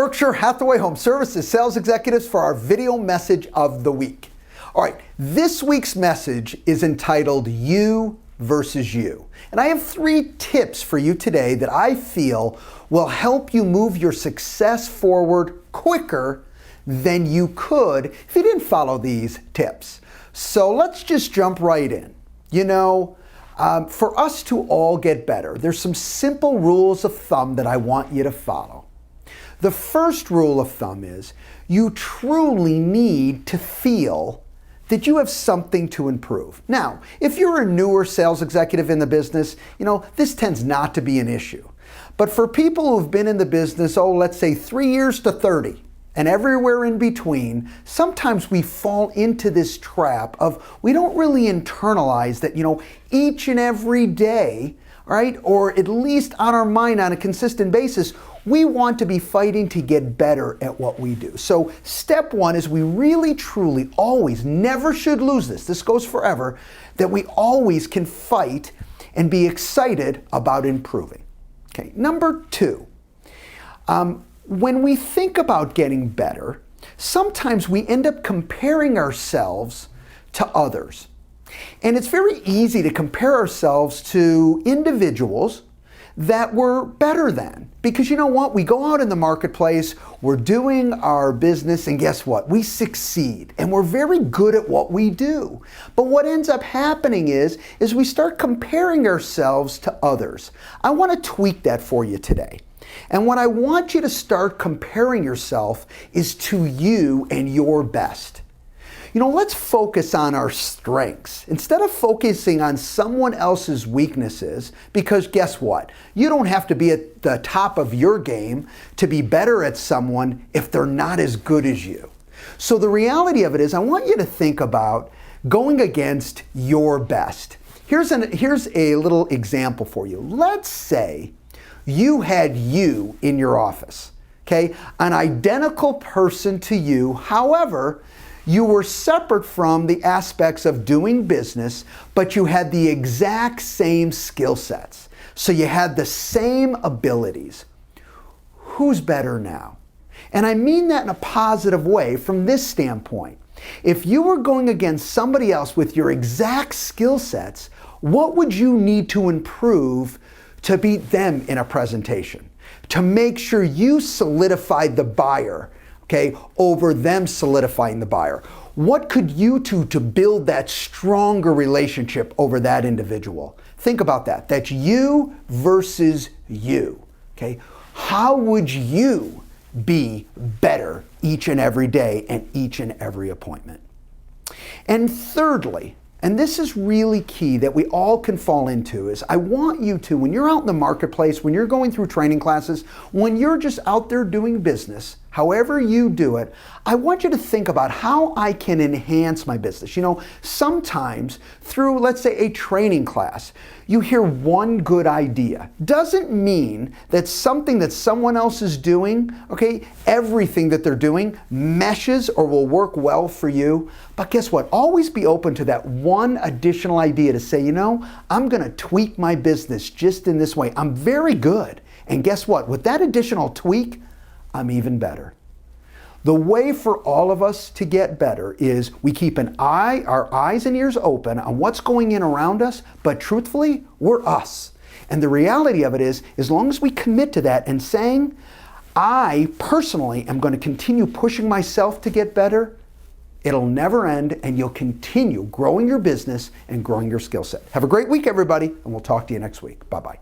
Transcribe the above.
Berkshire Hathaway Home Services sales executives for our video message of the week. All right, this week's message is entitled You versus You. And I have 3 tips for you today that I feel will help you move your success forward quicker than you could if you didn't follow these tips. So let's just jump right in. For us to all get better, there's some simple rules of thumb that I want you to follow. The first rule of thumb is you truly need to feel that you have something to improve. Now, if you're a newer sales executive in the business, this tends not to be an issue. But for people who've been in the business, let's say 3 years to 30, and everywhere in between, sometimes we fall into this trap of we don't really internalize that, each and every day, right, or at least on our mind on a consistent basis, we want to be fighting to get better at what we do. So step 1 is we really, truly, always, never should lose this. This goes forever, that we always can fight and be excited about improving. Okay, number 2, when we think about getting better, sometimes we end up comparing ourselves to others. And it's very easy to compare ourselves to individuals that we're better than. Because you know what? We go out in the marketplace, we're doing our business, and guess what? We succeed, and we're very good at what we do. But what ends up happening is we start comparing ourselves to others. I want to tweak that for you today. And what I want you to start comparing yourself is to you and your best. Let's focus on our strengths instead of focusing on someone else's weaknesses, because guess what? You don't have to be at the top of your game to be better at someone if they're not as good as you. So the reality of it is I want you to think about going against your best. Here's a little example for you. Let's say you had you in your office, okay? An identical person to you, however, you were separate from the aspects of doing business, but you had the exact same skill sets. So you had the same abilities. Who's better now? And I mean that in a positive way from this standpoint. If you were going against somebody else with your exact skill sets, what would you need to improve to beat them in a presentation? To make sure you solidified the buyer, okay, over them solidifying the buyer. What could you do to build that stronger relationship over that individual? Think about that. That's you versus you, okay? How would you be better each and every day and each and every appointment? And thirdly, and this is really key that we all can fall into, is I want you to, when you're out in the marketplace, when you're going through training classes, when you're just out there doing business, however you do it, I want you to think about how I can enhance my business. Sometimes through, let's say, a training class, you hear one good idea. Doesn't mean that something that someone else is doing, okay, everything that they're doing meshes or will work well for you. But guess what? Always be open to that one additional idea to say, I'm going to tweak my business just in this way. I'm very good. And guess what? With that additional tweak, I'm even better. The way for all of us to get better is we keep our eyes and ears open on what's going in around us, but truthfully, we're us. And the reality of it is, as long as we commit to that and saying, I personally am going to continue pushing myself to get better, it'll never end, and you'll continue growing your business and growing your skill set. Have a great week, everybody, and we'll talk to you next week. Bye-bye.